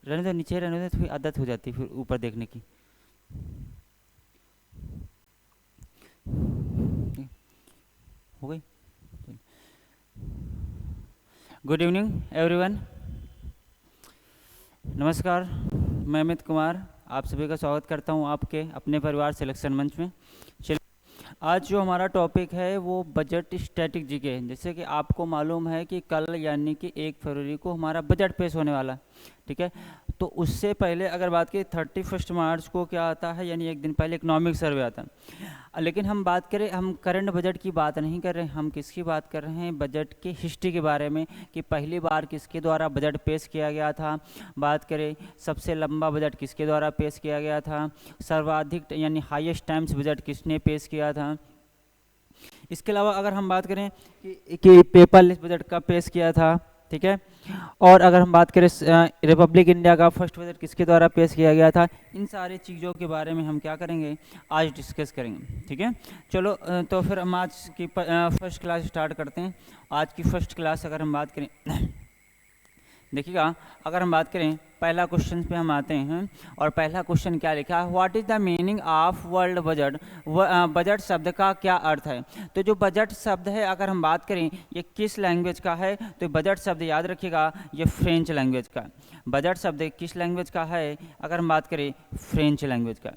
रहने दो, नीचे रहने दो, फिर आदत हो जाती है फिर ऊपर देखने की। हो गई। गुड इवनिंग एवरीवन, नमस्कार। मैं अमित कुमार आप सभी का स्वागत करता हूं आपके अपने परिवार सिलेक्शन मंच में। चलिए, आज जो हमारा टॉपिक है वो बजट स्ट्रेटजी के है। जैसे कि आपको मालूम है कि कल यानी कि 1 फरवरी को हमारा बजट पेश होने वाला है, ठीक है। तो उससे पहले अगर बात करें 31 मार्च को क्या आता है, यानी एक दिन पहले इकोनॉमिक सर्वे आता है। लेकिन हम बात करें, हम करंट बजट की बात नहीं कर रहे हैं, हम किसकी बात कर रहे हैं, बजट की हिस्ट्री के बारे में कि पहली बार किसके द्वारा बजट पेश किया गया था। बात करें सबसे लंबा बजट किसके द्वारा पेश किया गया था, सर्वाधिक यानी हाईएस्ट टाइम्स बजट किसने पेश किया था। इसके अलावा अगर हम बात करें कि पेपरलेस बजट कब पेश किया था, ठीक है। और अगर हम बात करें रिपब्लिक इंडिया का फर्स्ट बजट किसके द्वारा पेश किया गया था, इन सारी चीज़ों के बारे में हम क्या करेंगे, आज डिस्कस करेंगे, ठीक है। चलो तो फिर हम आज की फर्स्ट क्लास स्टार्ट करते हैं। आज की फर्स्ट क्लास अगर हम बात करें देखिएगा, अगर हम बात करें पहला क्वेश्चन पे हम आते हैं और पहला क्वेश्चन क्या लिखा है, what is the meaning of world budget. Budget शब्द का क्या अर्थ है। तो जो बजट शब्द है अगर हम बात करें ये किस लैंग्वेज का है, तो बजट शब्द याद रखिएगा ये फ्रेंच लैंग्वेज का। बजट शब्द किस लैंग्वेज का है, अगर हम बात करें फ्रेंच लैंग्वेज का।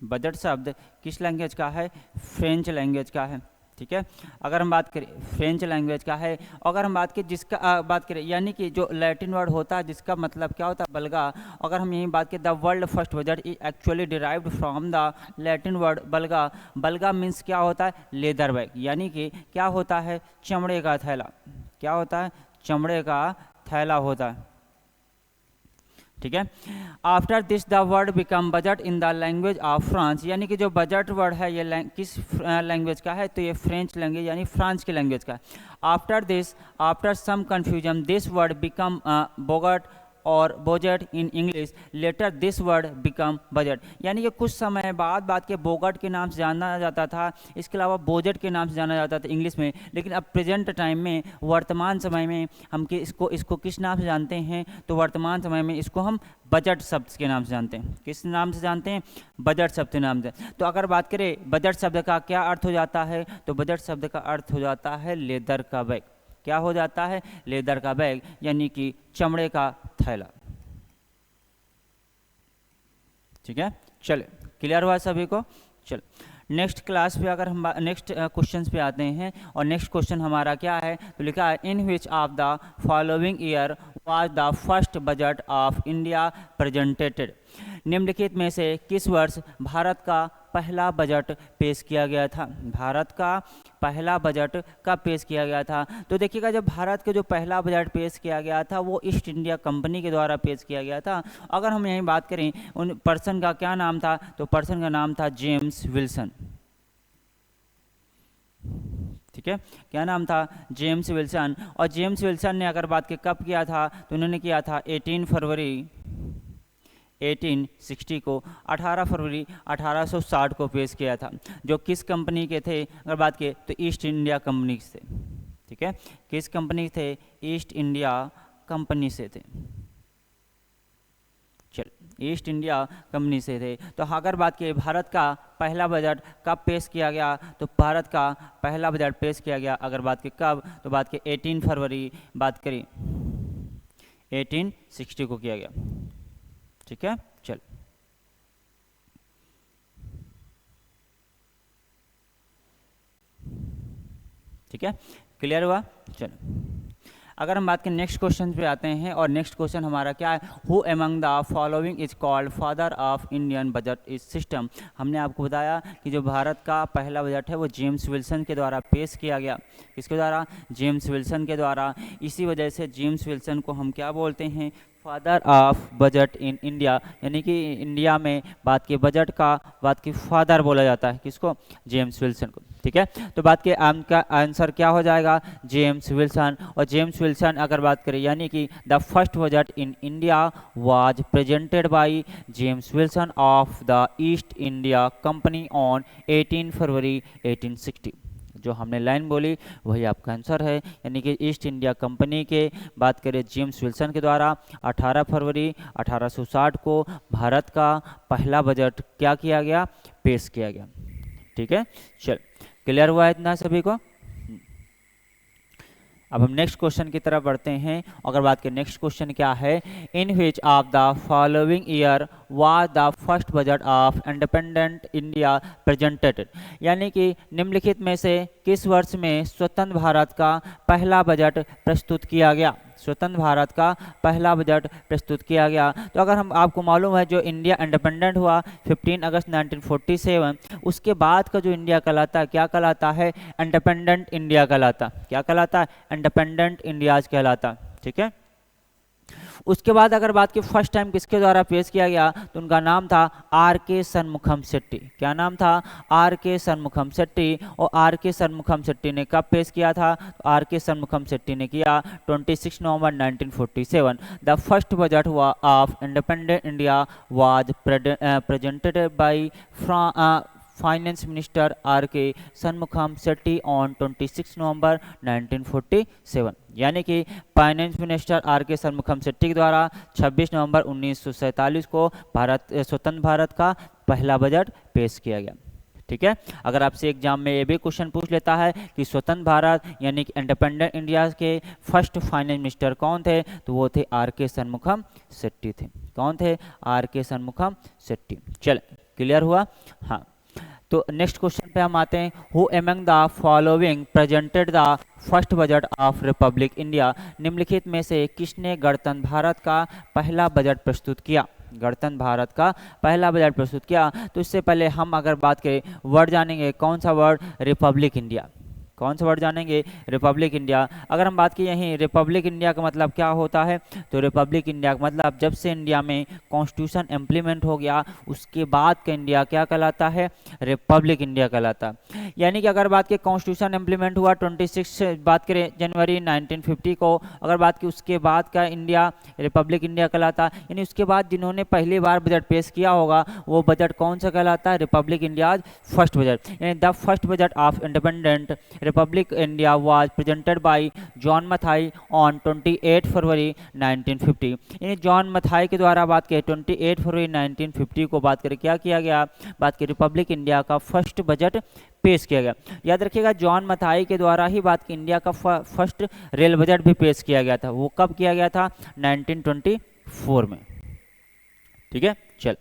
बजट शब्द किस लैंग्वेज का है, फ्रेंच लैंग्वेज का है, ठीक है। अगर हम बात करें फ्रेंच लैंग्वेज का है, अगर हम बात करें जिसका बात करें यानी कि जो लैटिन वर्ड होता है जिसका मतलब क्या होता है, बल्गा। अगर हम यही बात करें the world first budget is actually derived from the Latin word bulga. Bulga means क्या होता है, लेदर बैग, यानी कि क्या होता है, चमड़े का थैला। क्या होता है, चमड़े का थैला होता है, ठीक है। After this the word become budget in the language of France, यानी कि जो बजट वर्ड है ये किस लैंग्वेज का है, तो ये फ्रेंच लैंग्वेज यानी फ्रांस की लैंग्वेज का है। After this, after some confusion this word become bougette और budget in English, later this word become budget, यानी कि कुछ समय बाद बात के बोगट के नाम से जाना जाता था, इसके अलावा बजट के नाम से जाना जाता था इंग्लिश में। लेकिन अब प्रेजेंट टाइम में, वर्तमान समय में हम इसको किस नाम से जानते हैं, तो वर्तमान समय में इसको हम बजट शब्द के नाम से जानते हैं। किस नाम से जानते हैं, बजट शब्द के नाम से। तो अगर बात करें बजट शब्द का क्या अर्थ हो जाता है, तो बजट शब्द का अर्थ हो जाता है लेदर का बैग। क्या हो जाता है, लेदर का बैग, यानी कि चमड़े का थैला, ठीक है। चले, क्लियर हुआ सभी को। चलो नेक्स्ट क्लास पे अगर हम नेक्स्ट क्वेश्चन पे आते हैं, और नेक्स्ट क्वेश्चन हमारा क्या है, तो लिखा है in which of the following year was the first budget of India presented. निम्नलिखित में से किस वर्ष भारत का पहला बजट पेश किया गया था। भारत का पहला बजट कब पेश किया गया था, तो देखिएगा जब भारत के जो पहला बजट पेश किया गया था वो ईस्ट इंडिया कंपनी के द्वारा पेश किया गया था। अगर हम यहीं बात करें उन पर्सन का क्या नाम था, तो पर्सन का नाम था जेम्स विल्सन, ठीक है। क्या नाम था, जेम्स विल्सन। और जेम्स विल्सन ने अगर बात की कब किया था, तो उन्होंने किया था 18 फरवरी 1860 को, 18 फरवरी 1860 को पेश किया था। जो किस कंपनी के थे, अगर बात की तो ईस्ट इंडिया कंपनी से, ठीक है। किस कंपनी थे, ईस्ट इंडिया कंपनी से थे। चल, ईस्ट इंडिया कंपनी से थे। तो अगर बात की भारत का पहला बजट कब पेश किया गया, तो भारत का पहला बजट पेश किया गया अगर बात की कब, तो बात की 18 फरवरी बात करी 1860 को किया गया, ठीक है। चल, ठीक है, क्लियर हुआ। चलो अगर हम बात करें नेक्स्ट क्वेश्चन पे आते हैं, और नेक्स्ट क्वेश्चन हमारा क्या है, who among the following is called father of Indian budget is system. हमने आपको बताया कि जो भारत का पहला बजट है वो जेम्स विल्सन के द्वारा पेश किया गया। किसके द्वारा, जेम्स विल्सन के द्वारा। इसी वजह से जेम्स विल्सन को हम क्या बोलते हैं, father of budget in India, यानी कि इंडिया में बात के बजट का बात की फादर बोला जाता है, किसको, जेम्स विल्सन को, ठीक है। तो बात के का आंसर क्या हो जाएगा, जेम्स विल्सन। और जेम्स विल्सन अगर बात करें यानी कि the first budget in India was presented by James Wilson of the east India company on 18 फरवरी 1860। जो हमने लाइन बोली वही आपका आंसर है, यानी कि ईस्ट इंडिया कंपनी के बात करें जेम्स विल्सन के द्वारा 18 फरवरी 1860 को भारत का पहला बजट क्या किया गया, पेश किया गया। ठीक है, चल क्लियर हुआ है इतना सभी को। अब हम नेक्स्ट क्वेश्चन की तरफ बढ़ते हैं। अगर बात करें नेक्स्ट क्वेश्चन क्या है, in which of the following year was the first budget of independent India presented, यानी कि निम्नलिखित में से किस वर्ष में स्वतंत्र भारत का पहला बजट प्रस्तुत किया गया, स्वतंत्र भारत का पहला बजट प्रस्तुत किया गया। तो अगर हम आपको मालूम है जो इंडिया इंडिपेंडेंट हुआ 15 अगस्त 1947, उसके बाद का जो इंडिया कहलाता है क्या कहलाता है, इंडिपेंडेंट इंडिया कहलाता, क्या कहलाता है, इंडिपेंडेंट इंडियाज कहलाता। ठीक है, उसके बाद अगर बात की फर्स्ट टाइम किसके द्वारा पेश किया गया, तो उनका नाम था आर के सनमुखम शेट्टी। क्या नाम था, आर के सनमुखम शेट्टी। और आर के सनमुखम शेट्टी ने कब पेश किया था, तो आर के सनमुखम शेट्टी ने किया 26 नवंबर 1947। The first budget of independent India was presented by finance minister R K Shanmukham Shetty on 26 नवंबर 1947, यानी कि finance minister R K Shanmukham Shetty के द्वारा 26 नवंबर 1947 को स्वतंत्र भारत का पहला बजट पेश किया गया। ठीक है, अगर आपसे एग्जाम में ये भी क्वेश्चन पूछ लेता है कि स्वतंत्र भारत यानी कि इंडिपेंडेंट इंडिया के फर्स्ट फाइनेंस मिनिस्टर कौन थे, तो वो थे आर के सनमुखम शेट्टी थे। कौन थे, आर के सनमुखम शेट्टी। चल क्लियर हुआ। हाँ, तो नेक्स्ट क्वेश्चन पे हम आते हैं, who among the following presented the first budget of Republic India, निम्नलिखित में से किसने गणतंत्र भारत का पहला बजट प्रस्तुत किया, गणतंत्र भारत का पहला बजट प्रस्तुत किया। तो इससे पहले हम अगर बात करें वर्ड जानेंगे, कौन सा वर्ड, रिपब्लिक इंडिया। कौन सा वर्ड जानेंगे, रिपब्लिक इंडिया। अगर हम बात की यहीं रिपब्लिक इंडिया का मतलब क्या होता है, तो रिपब्लिक इंडिया का मतलब जब से इंडिया में कॉन्स्टिट्यूशन इम्प्लीमेंट हो गया उसके बाद का इंडिया क्या कहलाता है, रिपब्लिक इंडिया कहलाता है। यानी कि अगर बात की कॉन्स्टिट्यूशन इम्प्लीमेंट हुआ 26 बात करें जनवरी 1950 को, अगर बात की उसके बाद का इंडिया रिपब्लिक इंडिया कहलाता, यानी उसके बाद जिन्होंने पहली बार बजट पेश किया होगा वो बजट कौन सा कहलाता है, रिपब्लिक इंडिया फर्स्ट बजट, यानी the first budget of independent Republic India was presented by John Mathai on 28 फरवरी 1950। यानी जॉन मथाई के द्वारा बात करें 28 फरवरी 1950 को बात करें क्या किया गया, बात करें रिपब्लिक इंडिया का फर्स्ट बजट पेश किया गया। याद रखिएगा जॉन मथाई के द्वारा ही बात की इंडिया का फर्स्ट रेल बजट भी पेश किया गया था। वो कब किया गया था, 1924 में। ठीक है, चल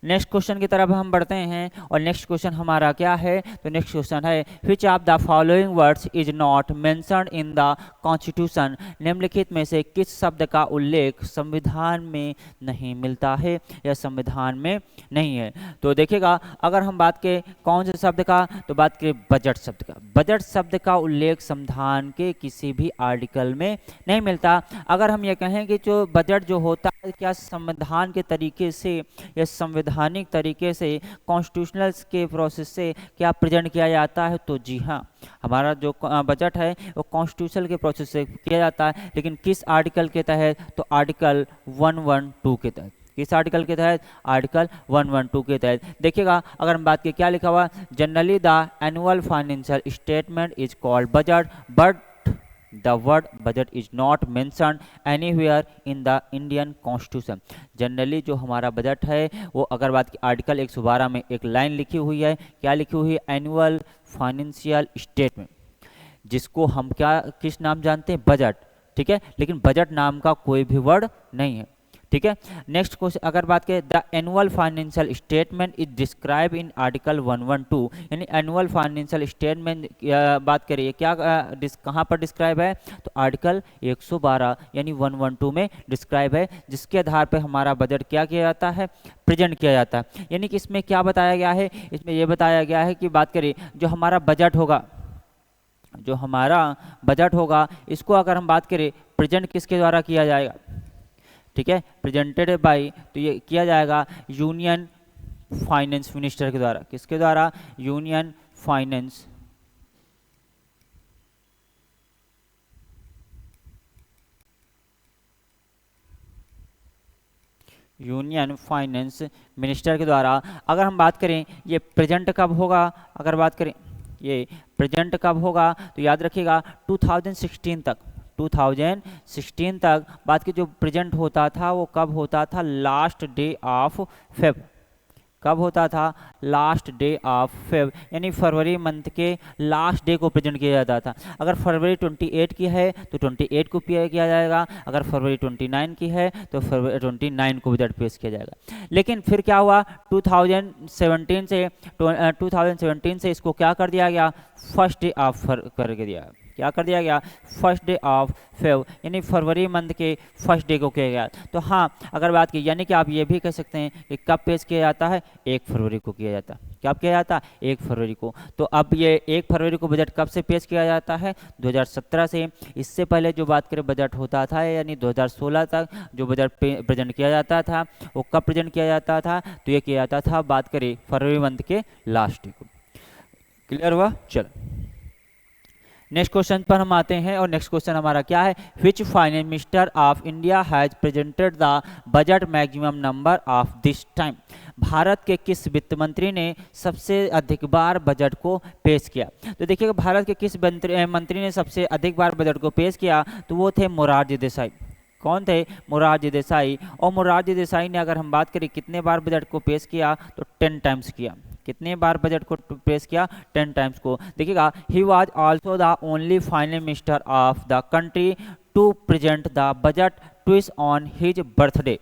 नेक्स्ट क्वेश्चन की तरफ हम बढ़ते हैं और नेक्स्ट क्वेश्चन हमारा क्या है, तो नेक्स्ट क्वेश्चन है विच of the following words is not mentioned in the constitution, निम्नलिखित में से किस शब्द का उल्लेख संविधान में नहीं मिलता है या संविधान में नहीं है। तो देखिएगा अगर हम बात करें कौन से शब्द का, तो बात करें बजट शब्द का। बजट शब्द का उल्लेख संविधान के किसी भी आर्टिकल में नहीं मिलता। अगर हम ये कहें कि जो बजट जो होता है क्या संविधान के तरीके से या संविधानिक तरीके से कॉन्स्टिट्यूशनल के प्रोसेस से क्या प्रेजेंट किया जाता है, तो जी हाँ, हमारा जो बजट है वो कॉन्स्टिट्यूशनल के प्रोसेस से किया जाता है। लेकिन किस आर्टिकल के तहत, तो आर्टिकल 112 के तहत। किस आर्टिकल के तहत, आर्टिकल 112 के तहत। देखिएगा अगर हम बात की क्या लिखा हुआ, generally the annual financial statement is called budget but the word budget is not mentioned anywhere in the Indian Constitution। Generally जो हमारा बजट है वो अगर बात की आर्टिकल 112 में एक लाइन लिखी हुई है, क्या लिखी हुई है, एनुअल फाइनेंशियल स्टेटमेंट, जिसको हम क्या किस नाम जानते हैं, बजट। ठीक है, लेकिन बजट नाम का कोई भी वर्ड नहीं है। ठीक है, नेक्स्ट क्वेश्चन अगर बात करें the annual financial statement is describe in article 112, यानी एनुअल फाइनेंशियल स्टेटमेंट बात करिए क्या कहाँ पर डिस्क्राइब है, तो आर्टिकल 112 यानी 112 में डिस्क्राइब है, जिसके आधार पर हमारा बजट क्या किया जाता है, प्रेजेंट किया जाता है। यानी कि इसमें क्या बताया गया है, इसमें यह बताया गया है कि बात करें जो हमारा बजट होगा, जो हमारा बजट होगा इसको अगर हम बात करें प्रेजेंट किसके द्वारा किया जाएगा, ठीक है, प्रेजेंटेड बाय, तो ये किया जाएगा यूनियन फाइनेंस मिनिस्टर के द्वारा। किसके द्वारा, यूनियन फाइनेंस मिनिस्टर के द्वारा। अगर हम बात करें ये प्रेजेंट कब होगा, अगर बात करें ये प्रेजेंट कब होगा, तो याद रखिएगा 2016 तक, 2016 तक बात की जो प्रेजेंट होता था वो कब होता था, लास्ट डे ऑफ फेब। कब होता था, लास्ट डे ऑफ फेब, यानी फरवरी मंथ के लास्ट डे को प्रेजेंट किया जाता था। अगर फरवरी 28 की है तो 28 को किया जाएगा, अगर फरवरी 29 की है तो फरवरी 29 को बजट पेश किया जाएगा। लेकिन फिर क्या हुआ, 2017 से इसको क्या कर दिया गया, फर्स्ट डे ऑफ कर दिया, क्या कर दिया गया, फर्स्ट डे ऑफ फेब, यानी फरवरी मंथ के फर्स्ट डे को किया गया। तो हाँ, अगर बात की यानी कि आप ये भी कह सकते हैं कि कब पेश किया जाता है, 1 फरवरी को किया जाता है। कब किया जाता है, 1 फरवरी को। तो अब ये 1 फरवरी को बजट कब से पेश किया जाता है, 2017 से। इससे पहले जो बात करें बजट होता था, यानी 2016 तक जो बजट प्रेजेंट किया जाता था वो कब प्रेजेंट किया जाता था, तो ये किया जाता था बात करें फरवरी मंथ के लास्ट डे को। क्लियर हुआ, चलो नेक्स्ट क्वेश्चन पर हम आते हैं। और नेक्स्ट क्वेश्चन हमारा क्या है, which finance minister of India has presented the budget maximum number of this time. Bharat के किस वित्त मंत्री ने सबसे अधिक बार बजट को पेश किया। तो देखिएगा भारत के किस मंत्री ने सबसे अधिक बार बजट को पेश किया, तो वो थे मोरारजी देसाई। कौन थे, मोरारजी देसाई। और मोरारजी देसाई ने अगर हम बात करें कितने बार बजट को पेश किया, तो 10 टाइम्स किया। कितने बार बजट को पेश किया, 10 टाइम्स को। देखिएगा he was also the only finance minister of the country to present the budget twice on his birthday.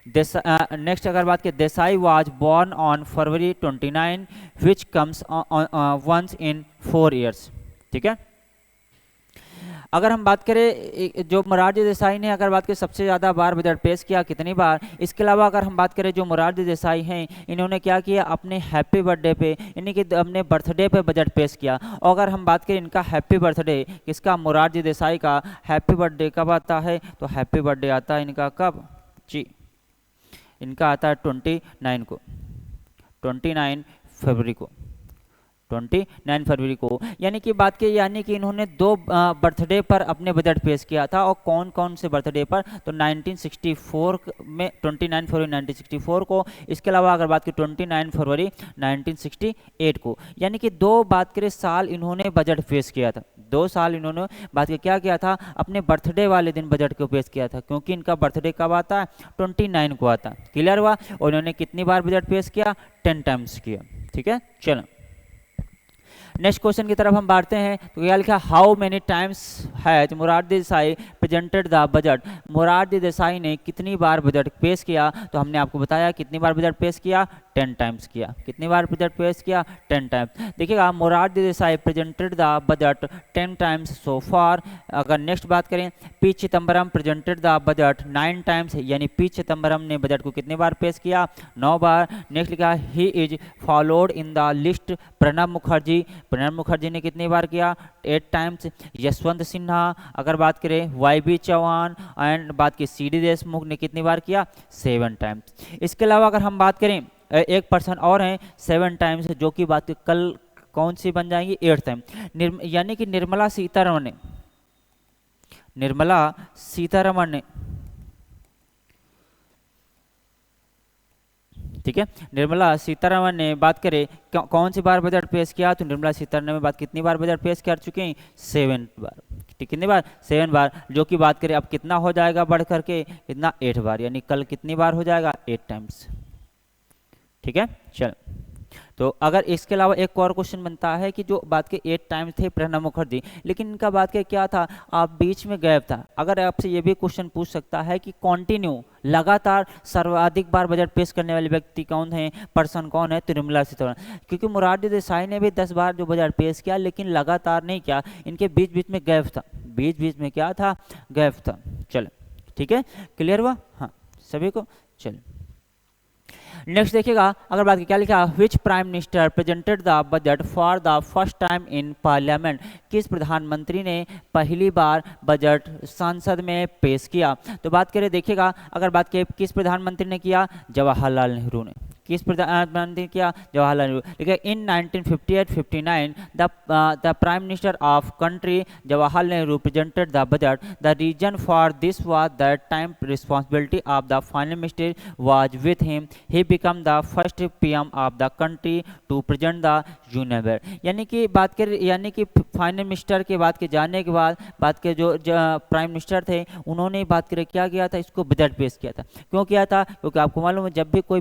Next अगर बात करें, Desai was born on February 29 which comes once in 4 years. ठीक है, अगर हम बात करें जो मोरारजी देसाई ने अगर बात करें सबसे ज़्यादा बार बजट पेश किया कितनी बार, इसके अलावा अगर हम बात करें जो मोरारजी देसाई हैं इन्होंने क्या किया, अपने हैप्पी बर्थडे पे यानी कि अपने बर्थडे पे बजट पेश किया। और अगर हम बात करें इनका हैप्पी बर्थडे किसका, मोरारजी देसाई का हैप्पी बर्थडे कब आता है, तो हैप्पी बर्थडे आता है इनका कब जी, इनका आता है 29 को, 29 फरवरी को, 29 फरवरी को। यानी कि बात की यानी कि इन्होंने 2 बर्थडे पर अपने बजट पेश किया था। और कौन कौन से बर्थडे पर, तो 1964 में 29 फरवरी 1964 को, इसके अलावा अगर बात की 29 फरवरी 1968 को। यानी कि 2 बात करें साल इन्होंने बजट पेश किया था, 2 साल इन्होंने बात की क्या किया था, अपने बर्थडे वाले दिन बजट को पेश किया था, क्योंकि इनका बर्थडे कब आता है, 29 को आता है। क्लियर हुआ। और इन्होंने कितनी बार बजट पेश किया, 10 टाइम्स किया। ठीक है, चलो नेक्स्ट क्वेश्चन की तरफ हम बढ़ते हैं। तो क्या लिखा, how many times has Morarji Desai presented the budget. Morarji Desai ने कितनी बार बजट पेश किया, तो हमने आपको बताया कितनी बार बजट पेश किया, 10 टाइम्स किया। कितनी बार बजट पेश किया, 10 टाइम्स। देखिएगा Morarji Desai presented the budget 10 times so far. अगर नेक्स्ट बात करें, P Chidambaram presented the budget 9 times, यानी पी चिदम्बरम ने बजट को कितनी बार पेश किया, 9 बार। नेक्स्ट लिखा, he is followed in the list Pranab Mukherjee. Pranab Mukherjee ने कितनी बार किया, 8 टाइम्स। यशवंत सिन्हा, अगर बात करें YB चौहान एंड बात की CD देशमुख ने कितनी बार किया, 7 टाइम्स। इसके अलावा अगर हम बात करें एक पर्सन और हैं 7 टाइम्स, जो कि बात की कल कौन सी बन जाएंगी, 8 टाइम, यानी कि निर्मला सीतारमण ने, निर्मला सीतारमण ने, ठीक है, निर्मला सीतारमण ने बात करें कौन सी बार बजट पेश किया, तो निर्मला सीतारमण ने बात कितनी बार बजट पेश कर चुके हैं, 7 बार। कितनी बार, 7 बार, जो कि बात करें अब कितना हो जाएगा बढ़ करके, कितना 8 बार, यानी कल कितनी बार हो जाएगा, 8 टाइम्स। ठीक है, चल। तो अगर इसके अलावा एक और क्वेश्चन बनता है कि जो बात के 8 टाइम थे प्रणब मुखर्जी, लेकिन इनका बात के क्या था, आप बीच में गैप था। अगर आपसे ये भी क्वेश्चन पूछ सकता है कि कंटिन्यू लगातार सर्वाधिक बार बजट पेश करने वाले व्यक्ति कौन है, पर्सन कौन है, तो निर्मला सीतारमण। क्योंकि मोरारजी देसाई ने भी 10 बार जो बजट पेश किया, लेकिन लगातार नहीं किया, इनके बीच बीच में गैप था, बीच बीच में क्या था, गैप था। चलो ठीक है, क्लियर हुआ, हाँ सभी को। चलो नेक्स्ट देखिएगा, अगर बात की क्या लिखा, which prime minister presented the budget for the first time in parliament. किस प्रधानमंत्री ने पहली बार बजट संसद में पेश किया। तो बात करें देखिएगा, अगर बात करें किस प्रधानमंत्री ने किया, जवाहरलाल नेहरू ने। किस प्रधानमंत्री किया? जवाहरलाल नेहरू। देखिए in 1958-59 the prime minister of country Jawaharlal Nehru presented the budget. The reason for this was that time responsibility of the finance minister was with him. He become the first PM of the country to present the union budget. यानी कि बात करें, यानी कि finance minister के बाद के जाने के बाद बात के जो प्राइम मिनिस्टर थे उन्होंने बात करें क्या किया था, इसको बजट पेश किया था। क्यों किया था? क्योंकि आपको मालूम है जब भी कोई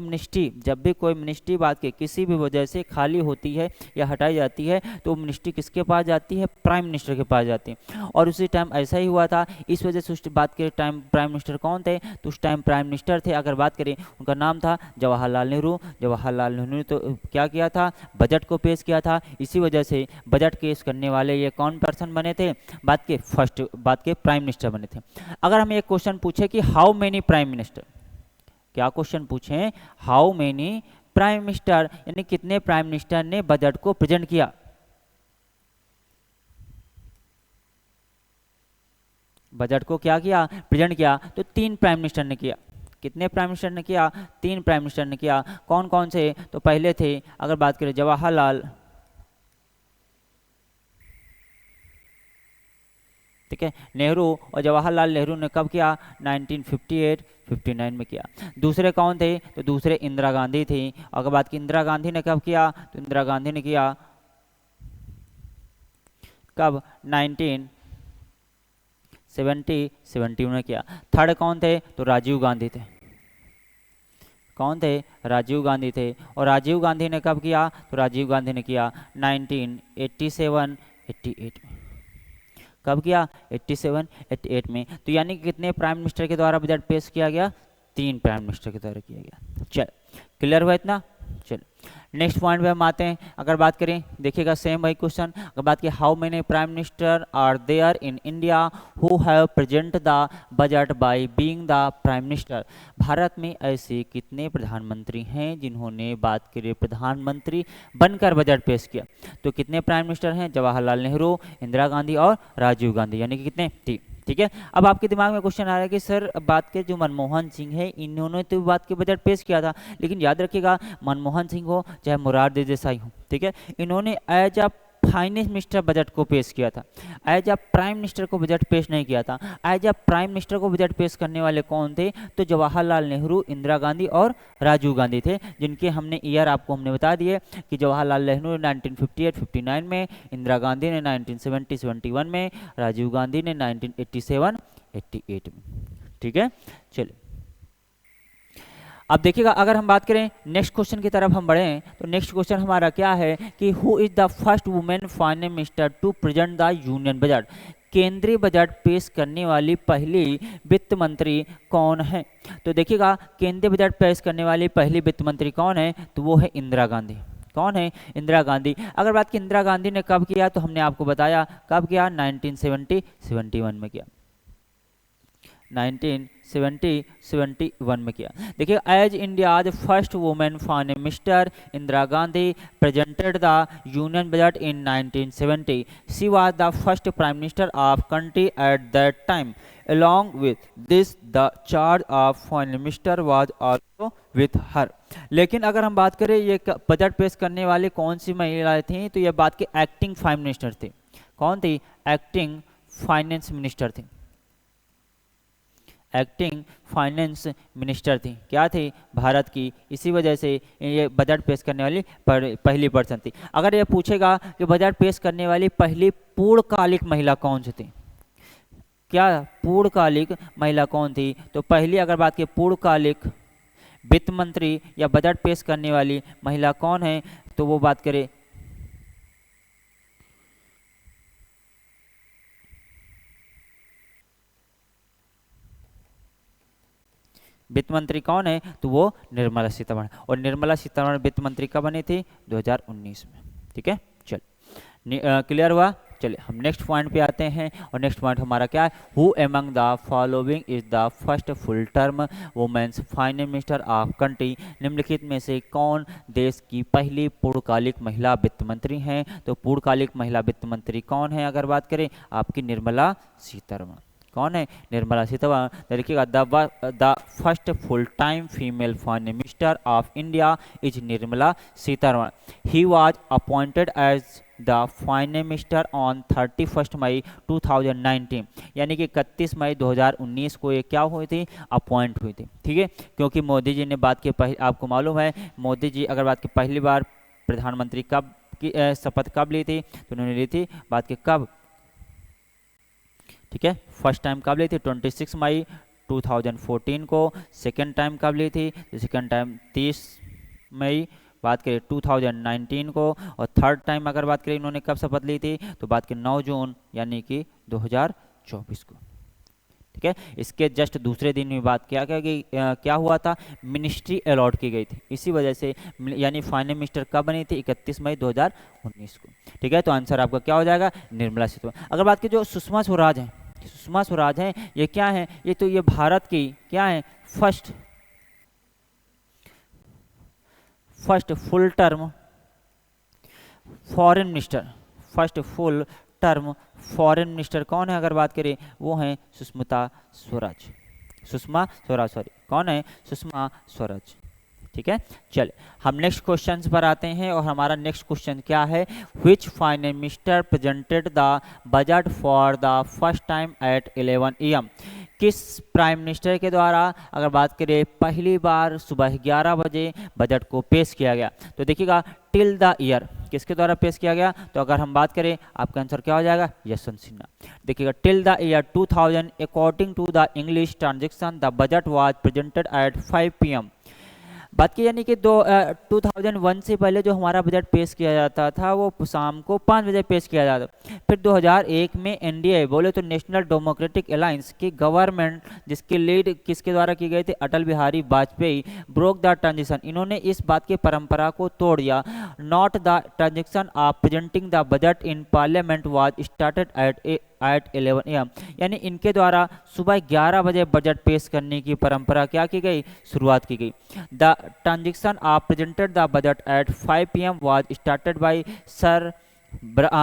मिनिस्ट्री बात के किसी भी वजह से खाली होती है या हटाई जाती है तो मिनिस्ट्री किसके पास जाती है? प्राइम मिनिस्टर के पास जाती है। और उसी टाइम ऐसा ही हुआ था। इस वजह से उस बात के टाइम प्राइम मिनिस्टर कौन थे? तो उस टाइम प्राइम मिनिस्टर थे, अगर बात करें उनका नाम था जवाहरलाल नेहरू। जवाहरलाल नेहरू ने तो क्या किया था? बजट को पेश किया था। इसी वजह से बजट पेश करने वाले ये कौन पर्सन बने थे? बात के प्राइम मिनिस्टर बने थे। अगर हम एक क्वेश्चन पूछे कि हाउ मेनी प्राइम मिनिस्टर, क्या क्वेश्चन पूछें? हाउ मेनी प्राइम मिनिस्टर, यानी कितने प्राइम मिनिस्टर ने बजट को प्रेजेंट किया? बजट को क्या किया? प्रेजेंट किया। तो 3 प्राइम मिनिस्टर ने किया। कितने प्राइम मिनिस्टर ने किया? 3 प्राइम मिनिस्टर ने किया। कौन कौन से? तो पहले थे, अगर बात करें जवाहरलाल, ठीक है, नेहरू। और जवाहरलाल नेहरू ने कब किया? 1958-59 में किया। दूसरे कौन थे? तो दूसरे इंदिरा गांधी थी। अगर बात की इंदिरा गांधी ने कब किया? तो इंदिरा गांधी ने किया कब? 1970-71 में किया। थर्ड कौन थे? तो राजीव गांधी थे। कौन थे? राजीव गांधी थे। और राजीव गांधी ने कब किया? तो राजीव गांधी ने किया 1987-88 में। कब किया? 87-88 में। तो यानी कि कितने प्राइम मिनिस्टर के द्वारा बजट पेश किया गया? 3 प्राइम मिनिस्टर के द्वारा किया गया। चल क्लियर हुआ इतना? चल नेक्स्ट पॉइंट पे हम आते हैं। अगर बात करें, देखिएगा सेम वही क्वेश्चन। अगर बात की how many prime minister are there in India who have present the budget by being the prime minister. Bharat में ऐसे कितने प्रधानमंत्री हैं जिन्होंने बात करें प्रधानमंत्री बनकर बजट पेश किया? तो कितने प्राइम मिनिस्टर हैं? जवाहरलाल नेहरू, इंदिरा गांधी और राजीव गांधी, यानी कि कितने? 3। ठीक है। अब आपके दिमाग में क्वेश्चन आ रहा है कि सर बात के जो मनमोहन सिंह है इन्होंने तो बात के बजट पेश किया था, लेकिन याद रखिएगा मनमोहन सिंह हो चाहे मोरारजी देसाई हो, ठीक है, इन्होंने as a finance minister budget को पेश किया था। एज अ प्राइम मिनिस्टर को बजट पेश नहीं किया था। एज अ प्राइम मिनिस्टर को बजट पेश करने वाले कौन थे? तो जवाहरलाल नेहरू, इंदिरा गांधी और राजीव गांधी थे, जिनके हमने ईयर आपको हमने बता दिए कि जवाहरलाल नेहरू 1958-59 में, इंदिरा गांधी ने 1970-71 में, राजीव गांधी ने 1987-88 में। ठीक है, चलिए अब देखिएगा अगर हम बात करें नेक्स्ट क्वेश्चन की तरफ हम बढ़ें तो नेक्स्ट क्वेश्चन हमारा क्या है कि who is the first women finance minister to present the union budget. केंद्रीय बजट पेश करने वाली पहली वित्त मंत्री कौन है? तो देखिएगा केंद्रीय बजट पेश करने वाली पहली वित्त मंत्री कौन है? तो वो है इंदिरा गांधी। कौन है? इंदिरा गांधी। अगर बात की इंदिरा गांधी ने कब किया तो हमने आपको बताया कब किया, 1970-71 में किया, 1970-71 में किया। देखिए as India's first women finance minister Indira Gandhi presented the union budget in 1970। She was the first prime minister of country at that time. Along with this, the charge of foreign minister was also with her। लेकिन अगर हम बात करें ये budget पेश करने वाली कौन सी महिलाएं थी तो ये बात की एक्टिंग फाइनेंस मिनिस्टर थी। कौन थी? एक्टिंग फाइनेंस मिनिस्टर थी। एक्टिंग फाइनेंस मिनिस्टर थी। क्या थी? भारत की। इसी वजह से ये बजट पेश करने वाली पहली पर्सन थी। अगर ये पूछेगा कि बजट पेश करने वाली पहली पूर्णकालिक महिला कौन सी थी, क्या पूर्णकालिक महिला कौन थी? तो पहली अगर बात की पूर्णकालिक वित्त मंत्री या बजट पेश करने वाली महिला कौन है तो वो बात करें वित्त मंत्री कौन है तो वो निर्मला सीतारमण। और निर्मला सीतारमण वित्त मंत्री कब बनी थी? 2019 में। ठीक है, चल क्लियर हुआ। चलिए हम नेक्स्ट पॉइंट पे आते हैं और नेक्स्ट पॉइंट हमारा क्या है? Who among the following is the first full term women's finance minister of country. निम्नलिखित में से कौन देश की पहली पूर्णकालिक महिला वित्त मंत्री हैं? तो पूर्णकालिक महिला वित्त मंत्री कौन है? अगर बात करें आपकी निर्मला सीतारमण। कौन है? निर्मला सीतारमण। देखिएगा the first full time female finance minister of India is Nirmala Sitharaman. He was appointed as the finance minister on 31 May 2019, यानी कि 31 मई 2019 को ये क्या हुई थी? अपॉइंट हुई थी। ठीक है, क्योंकि मोदी जी ने बात की, आपको मालूम है मोदी जी अगर बात की पहली बार प्रधानमंत्री कब की शपथ कब ली थी? तो उन्होंने ली थी बात की कब? ठीक है, फर्स्ट टाइम कब ली थी? 26 मई 2014 को। सेकेंड टाइम कब ली थी? तो सेकेंड टाइम 30 मई बात करें 2019 को। और थर्ड टाइम अगर बात करें इन्होंने कब शपथ ली थी? तो बात की 9 जून यानी कि 2024 को। ठीक है, इसके जस्ट दूसरे दिन में बात क्या हुआ था? मिनिस्ट्री अलॉट की गई थी, इसी वजह से यानी फाइनेंस मिनिस्टर कब बनी थी? 31 मई 2019 को। ठीक है, तो आंसर आपका क्या हो जाएगा? निर्मला सीतारमण। अगर बात की जो सुषमा स्वराज है, सुषमा स्वराज है ये क्या है? ये भारत की क्या है? First full term foreign minister. First full term foreign minister कौन है? अगर बात करें वो है सुषमा स्वराज। कौन है? सुषमा स्वराज। ठीक है, चले हम नेक्स्ट क्वेश्चन पर आते हैं और हमारा नेक्स्ट क्वेश्चन क्या है? Which finance minister presented the budget for the first time at 11 AM? किस प्राइम मिनिस्टर के द्वारा अगर बात करें पहली बार सुबह 11 बजे बजट को पेश किया गया? तो देखिएगा टिल द ईयर किसके द्वारा पेश किया गया? तो अगर हम बात करें आपका आंसर क्या हो जाएगा? यशवंत सिन्हा। देखिएगा till the year 2000 according to the English transaction the budget was presented at 5 PM। बात की यानी कि 2001 से पहले जो हमारा बजट पेश किया जाता था वो शाम को 5 बजे पेश किया जाता। फिर 2001 में NDA बोले तो नेशनल डेमोक्रेटिक अलायंस की गवर्नमेंट जिसकी लीड किसके द्वारा की गई थी? Atal Bihari Vajpayee broke the transition. इन्होंने इस बात की परंपरा को तोड़ दिया। Not the transaction of presenting the budget in parliament was started at 11 AM, यानी इनके द्वारा सुबह 11 बजे बजट पेश करने की परंपरा क्या की गई? शुरुआत की गई। The transaction of presented the budget at 5 PM was started by sir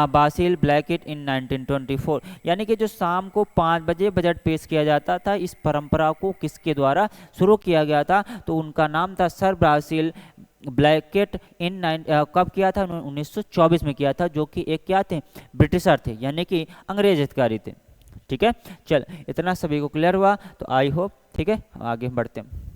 Basil Blackett in 1924, यानी कि जो शाम को 5 बजे बजट पेश किया जाता था इस परंपरा को किसके द्वारा शुरू किया गया था? तो उनका नाम था सर बासिल ब्लैकेट कब किया था? 1924 में किया था, जो कि एक क्या थे? ब्रिटिशर थे, यानी कि अंग्रेज अधिकारी थे। ठीक है, चल इतना सभी को क्लियर हुआ तो आई होप। ठीक है, आगे बढ़ते हैं।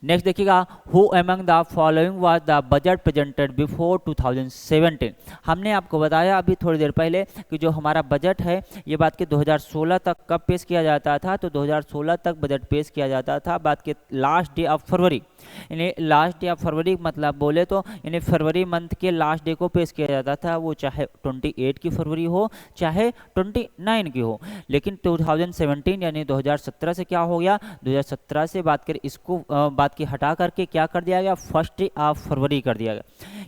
नेक्स्ट देखिएगा who among the following was the budget presented before 2017। हमने आपको बताया अभी थोड़ी देर पहले कि जो हमारा बजट है ये बात के 2016 तक कब पेश किया जाता था? तो 2016 तक बजट पेश किया जाता था बात के लास्ट डे ऑफ फरवरी, यानी लास्ट डे ऑफ फरवरी मतलब बोले तो यानी फरवरी मंथ के लास्ट डे को पेश किया जाता था, वो चाहे 28 की फरवरी हो चाहे 29 की हो। लेकिन 2017 यानी 2017 से क्या हो गया? 2017 से बात करें इसको बात की हटा करके क्या कर दिया गया? फर्स्ट डे ऑफ फरवरी कर दिया गया,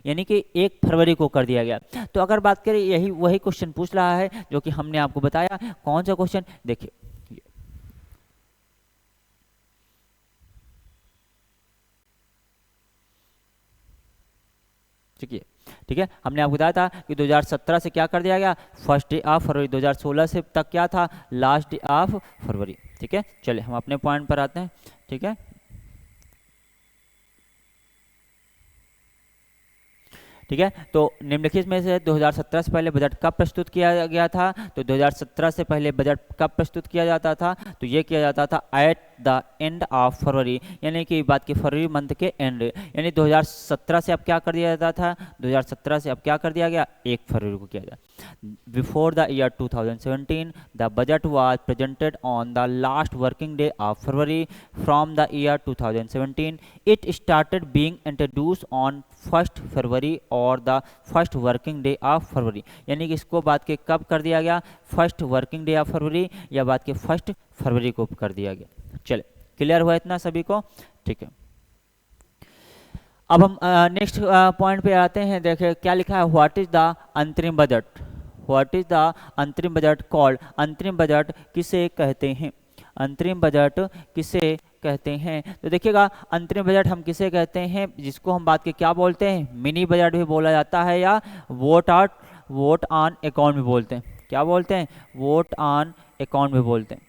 यानी कि 1 फरवरी को कर दिया गया। तो अगर बात करें यही वही क्वेश्चन पूछ रहा है जो कि हमने आपको बताया। कौन सा क्वेश्चन? देखिए ठीक है, हमने आपको बताया था कि 2017 से क्या कर दिया गया? First day of February. 2016 से तक क्या था? Last day of February. ठीक है, चलिए हम अपने पॉइंट पर आते हैं। ठीक है, ठीक है, तो निम्नलिखित में से 2017 से पहले बजट कब प्रस्तुत किया गया था? तो 2017 से पहले बजट कब प्रस्तुत किया जाता था? तो ये किया जाता था at the end of February, यानी कि बात की फरवरी मंथ के एंड, यानी 2017 से अब क्या कर दिया जाता था? 2017 से अब क्या कर दिया गया? 1 फरवरी को किया जाता। Before the year 2017 the budget was presented on the last working day of February. From the year 2017 it started being introduced on 1 फरवरी और the first working day of February, यानी कि इसको बात के कब कर दिया गया? First working day of February या बात के 1 फरवरी को कर दिया गया। चले क्लियर हुआ इतना सभी को? ठीक है, अब हम नेक्स्ट पॉइंट पे आते हैं। देखिए क्या लिखा है? व्हाट इज द अंतरिम बजट? व्हाट इज द अंतरिम बजट कॉल्ड? अंतरिम बजट किसे कहते हैं? अंतरिम बजट किसे कहते हैं? तो देखिएगा अंतरिम बजट हम किसे कहते हैं? जिसको हम बात के क्या बोलते हैं? मिनी बजट भी बोला जाता है या वोट ऑन अकाउंट भी बोलते हैं। क्या बोलते हैं, वोट ऑन अकाउंट भी बोलते हैं।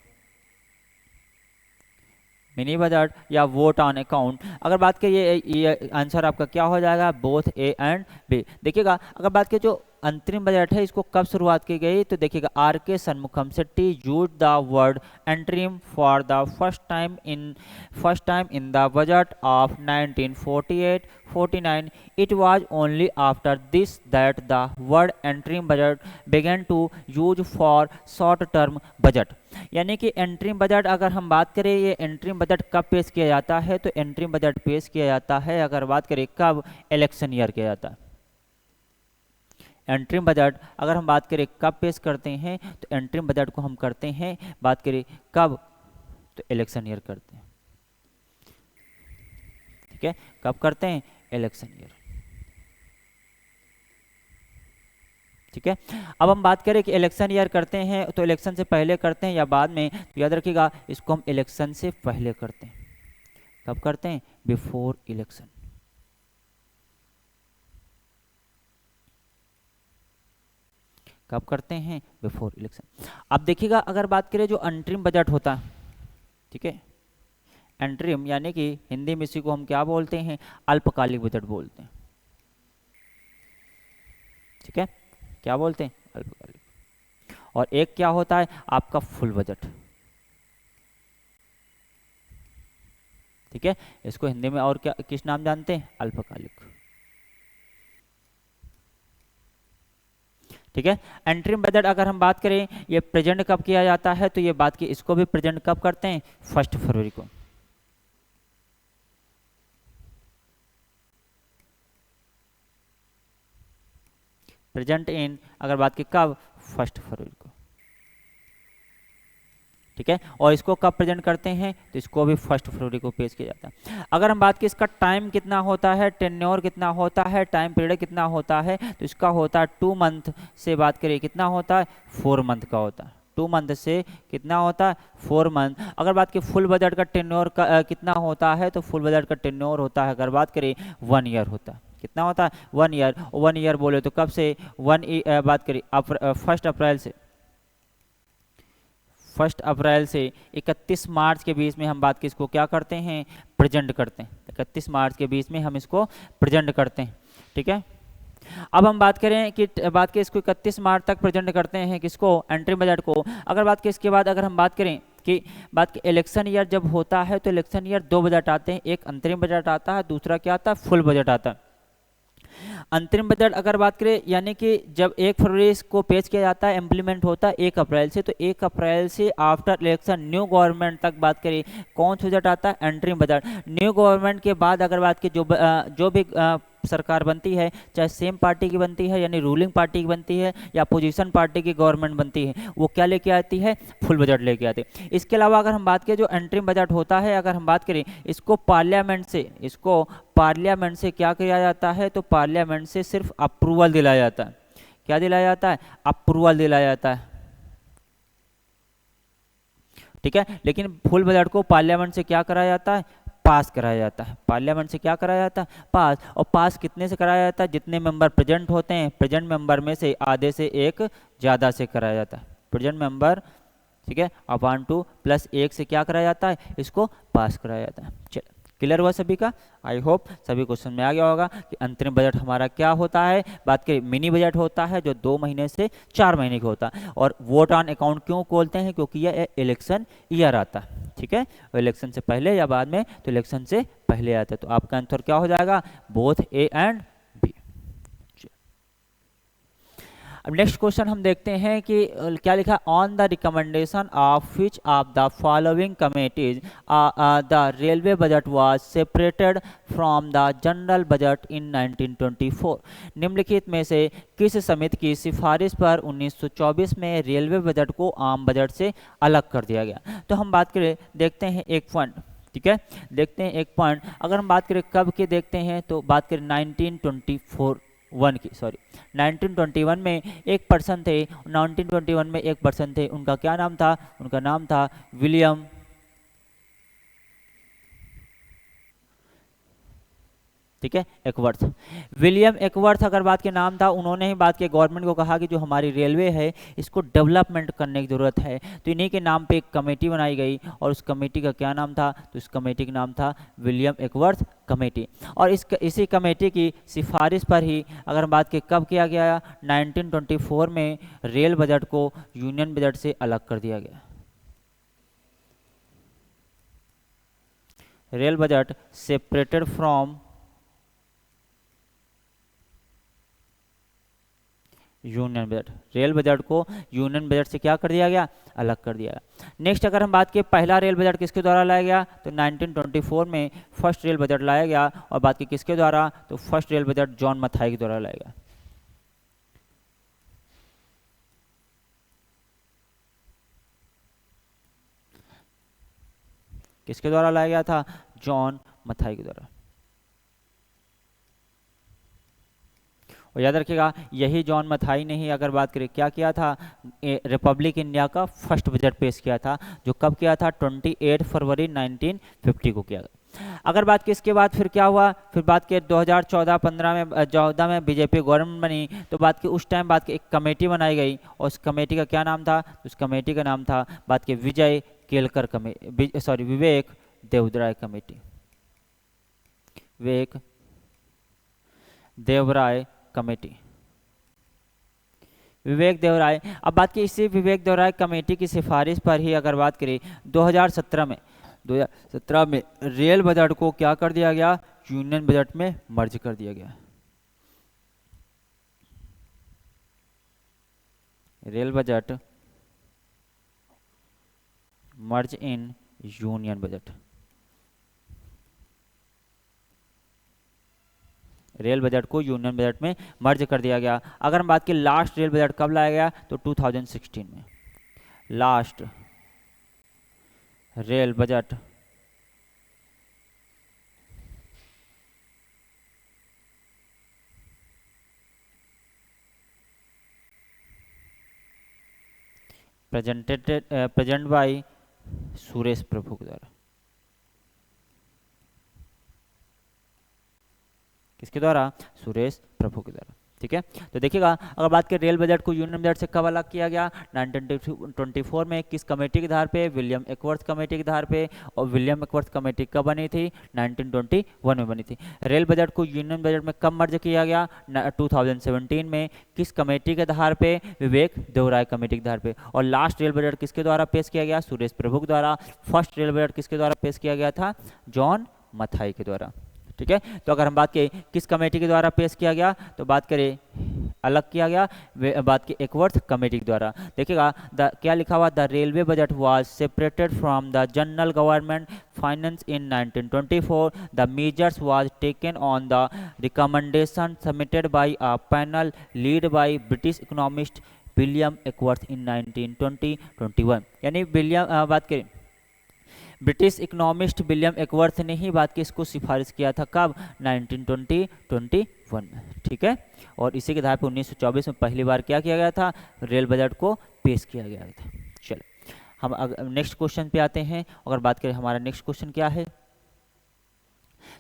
मिनी बजट या वोट ऑन अकाउंट। अगर बात करिए ये आंसर आपका क्या हो जाएगा, बोथ ए एंड बी। देखिएगा अगर बात करें जो अंतरिम बजट है इसको कब शुरुआत की गई, तो देखिएगा R K Shanmukham Chetty use the word interim for the first time in the budget of 1948-49। It was only after this that the word interim budget began to use for short term budget। यानी कि interim budget अगर हम बात करें, ये interim budget कब पेश किया जाता है, तो एंट्रीम बजट पेश किया जाता है अगर बात करें कब, इलेक्शन ईयर किया जाता है। एंट्रीम बजट अगर हम बात करें कब पेश करते हैं, तो एंट्रीम बजट को हम करते हैं बात करें कब, तो इलेक्शन ईयर करते हैं। ठीक है, कब करते हैं, इलेक्शन ईयर। ठीक है, अब हम बात करें कि इलेक्शन ईयर करते हैं तो इलेक्शन से पहले करते हैं या बाद में, तो याद रखिएगा इसको हम इलेक्शन से पहले करते हैं। कब करते हैं, बिफोर इलेक्शन। कब करते हैं, बिफोर इलेक्शन। अब देखिएगा अगर बात करें जो अंतरिम बजट होता है, ठीक है, अंतरिम यानी कि हिंदी में इसी को हम क्या बोलते हैं, अल्पकालिक बजट बोलते हैं। ठीक है, क्या बोलते हैं, अल्पकालिक। और एक क्या होता है आपका फुल बजट। ठीक है, इसको हिंदी में और क्या किस नाम जानते हैं, अल्पकालिक। ठीक है, एंट्रीम बजट अगर हम बात करें ये प्रेजेंट कब किया जाता है, तो ये बात की इसको भी प्रेजेंट कब करते हैं, 1 फरवरी को। प्रेजेंट इन अगर बात की कब, 1 फरवरी को। ठीक है, और इसको कब प्रेजेंट करते हैं, तो इसको भी 1 फरवरी को पेश किया जाता है। अगर हम बात की इसका टाइम कितना होता है, टेन्योर कितना होता है, टाइम पीरियड कितना होता है, तो इसका होता है 2 मंथ से बात करें कितना होता है, 4 मंथ का होता है। 2 मंथ से कितना होता है, 4 मंथ। अगर बात की फुल बजट का टेन्योर कितना होता है, तो फुल बजट का टेन्योर होता है अगर बात करें 1 ईयर होता है। कितना होता है, 1 ईयर। 1 ईयर बोले तो कब से, बात करें 1 अप्रैल से, 1 अप्रैल से 31 मार्च के बीच में हम बात की इसको क्या करते हैं, प्रेजेंट करते हैं। 31 मार्च के बीच में हम इसको प्रेजेंट करते हैं। ठीक है, अब हम बात करें कि इसको 31 मार्च तक प्रेजेंट करते हैं किसको, एंट्री बजट को। अगर बात की इसके बाद अगर हम बात करें कि इलेक्शन ईयर जब होता है, तो इलेक्शन ईयर 2 बजट आते हैं, एक अंतरिम बजट आता है, दूसरा क्या आता है, फुल बजट आता है। अंतरिम बजट अगर बात करें यानी कि जब 1 फरवरी को पेश किया जाता है, इम्प्लीमेंट होता है 1 अप्रैल से, तो 1 अप्रैल से आफ्टर इलेक्शन न्यू गवर्नमेंट तक बात करें कौन सा बजट आता है, अंतरिम बजट। न्यू गवर्नमेंट के बाद अगर बात की जो भी सरकार बनती है, चाहे सेम पार्टी की बनती है यानी रूलिंग पार्टी की बनती है या अपोजिशन पार्टी की गवर्नमेंट बनती है, वो क्या लेके आती है, फुल बजट लेके आती है। इसके अलावा अगर हम बात करें जो एंट्रीम बजट होता है, अगर हम बात करें इसको पार्लियामेंट से क्या किया जाता है, तो पार्लियामेंट से सिर्फ अप्रूवल दिलाया जाता है। क्या दिलाया जाता है, अप्रूवल दिलाया जाता है। ठीक है, लेकिन फुल बजट को पार्लियामेंट से क्या कराया जाता है, पास कराया जाता है। पार्लियामेंट से क्या कराया जाता है, पास। और पास कितने से कराया जाता है, जितने मेंबर प्रेजेंट होते हैं, प्रेजेंट मेंबर में से आधे से एक ज़्यादा से कराया जाता है। प्रेजेंट मेंबर, ठीक है, अपॉन 2 + 1 से क्या कराया जाता है, इसको पास कराया जाता है। चलो, क्लियर हुआ सभी का। आई होप सभी को समझ में आ गया होगा कि अंतरिम बजट हमारा क्या होता है। बात करें मिनी बजट होता है जो 2 महीने से 4 महीने का होता है। और वोट ऑन अकाउंट क्यों बोलते हैं, क्योंकि यह इलेक्शन ईयर आता है। ठीक है, इलेक्शन से पहले या बाद में, तो इलेक्शन से पहले आता है। तो आपका आंसर क्या हो जाएगा, बोथ ए एंड बी। अब नेक्स्ट क्वेश्चन हम देखते हैं कि क्या लिखा, on the recommendation of which of the following committees the railway budget was separated from the general budget in 1924। निम्नलिखित में से किस समिति की सिफारिश पर 1924 में रेलवे बजट को आम बजट से अलग कर दिया गया। तो हम बात करें, देखते हैं एक पॉइंट। ठीक है, देखते हैं एक पॉइंट। अगर हम बात करें कब के देखते हैं, तो बात करें 1921 में एक पर्सन थे, 1921 में एक पर्सन थे, उनका क्या नाम था, उनका नाम था ठीक है, एकवर्थ। विलियम एकवर्थ अगर बात के नाम था, उन्होंने ही बात के गवर्नमेंट को कहा कि जो हमारी रेलवे है इसको डेवलपमेंट करने की ज़रूरत है, तो इन्हीं के नाम पे एक कमेटी बनाई गई और उस कमेटी का क्या नाम था, तो इस कमेटी का नाम था विलियम एकवर्थ कमेटी। और इसी कमेटी की सिफारिश पर ही अगर बात के कब किया गया, 1924 में रेल बजट को यूनियन बजट से अलग कर दिया गया। Rail budget separated from union budget, rail budget को यूनियन बजट से क्या कर दिया गया, अलग कर दिया गया। नेक्स्ट अगर हम बात की पहला रेल बजट किसके द्वारा लाया गया, तो 1924 में फर्स्ट रेल बजट लाया गया। और बात की किसके द्वारा, तो first rail budget John Mathai के द्वारा लाया गया। किसके द्वारा लाया गया था, जॉन मथाई के द्वारा। और याद रखिएगा यही जॉन मथाई ने ही अगर बात करें क्या किया था, रिपब्लिक इंडिया का फर्स्ट बजट पेश किया था, जो कब किया था, 28 फरवरी 1950 को किया गया। अगर बात की इसके बाद फिर क्या हुआ, फिर बात की 2014 में बीजेपी गवर्नमेंट बनी, तो बात की उस टाइम बात की एक कमेटी बनाई गई और उस कमेटी का क्या नाम था, उस कमेटी का नाम था बात की विजय केलकर कमेटी, सॉरी विवेक देवराय कमेटी, विवेक देवराय कमेटी, विवेक देवराय। अब बात की इसी विवेक देवराय कमेटी की सिफारिश पर ही अगर बात करें 2017 में रेल बजट को क्या कर दिया गया, यूनियन बजट में मर्ज कर दिया गया। Rail budget merge in union budget, rail budget को यूनियन बजट में मर्ज कर दिया गया। अगर हम बात की लास्ट रेल बजट कब लाया गया, तो 2016 में last rail budget present by Suresh Prabhu के द्वारा। किसके द्वारा, सुरेश प्रभु के द्वारा। ठीक है, तो देखिएगा अगर बात करें रेल बजट को यूनियन बजट से कब अलग किया गया, 1924 में किस कमेटी के आधार पे, विलियम एकवर्थ कमेटी के आधार पे। और विलियम एकवर्थ कमेटी कब बनी थी, 1921 में बनी थी। रेल बजट को यूनियन बजट में कब मर्ज किया गया, 2017 में किस कमेटी के आधार पे, विवेक देवराय कमेटी के आधार पे। और लास्ट रेल बजट किसके द्वारा पेश किया गया, सुरेश प्रभु के द्वारा। फर्स्ट रेल बजट किसके द्वारा पेश किया गया था, जॉन मथाई के द्वारा। ठीक है, तो अगर हम बात करें किस कमेटी के द्वारा पेश किया गया, तो बात करें अलग किया गया बात की एकवर्थ कमेटी के द्वारा। देखिएगा क्या लिखा हुआ, the railway budget was separated from the general government finance in 1924। The measures was taken on the recommendation submitted by a panel lead by British economist William Acworth in 1921। यानी विलियम बात करें British economist William एकवर्थ ने ही बात की इसको सिफारिश किया था, कब, 1921 में। ठीक है, और इसी के आधार पर 1924 में पहली बार क्या किया गया था, रेल बजट को पेश किया गया था। चलो हम नेक्स्ट क्वेश्चन पे आते हैं। अगर बात करें हमारा नेक्स्ट क्वेश्चन क्या है,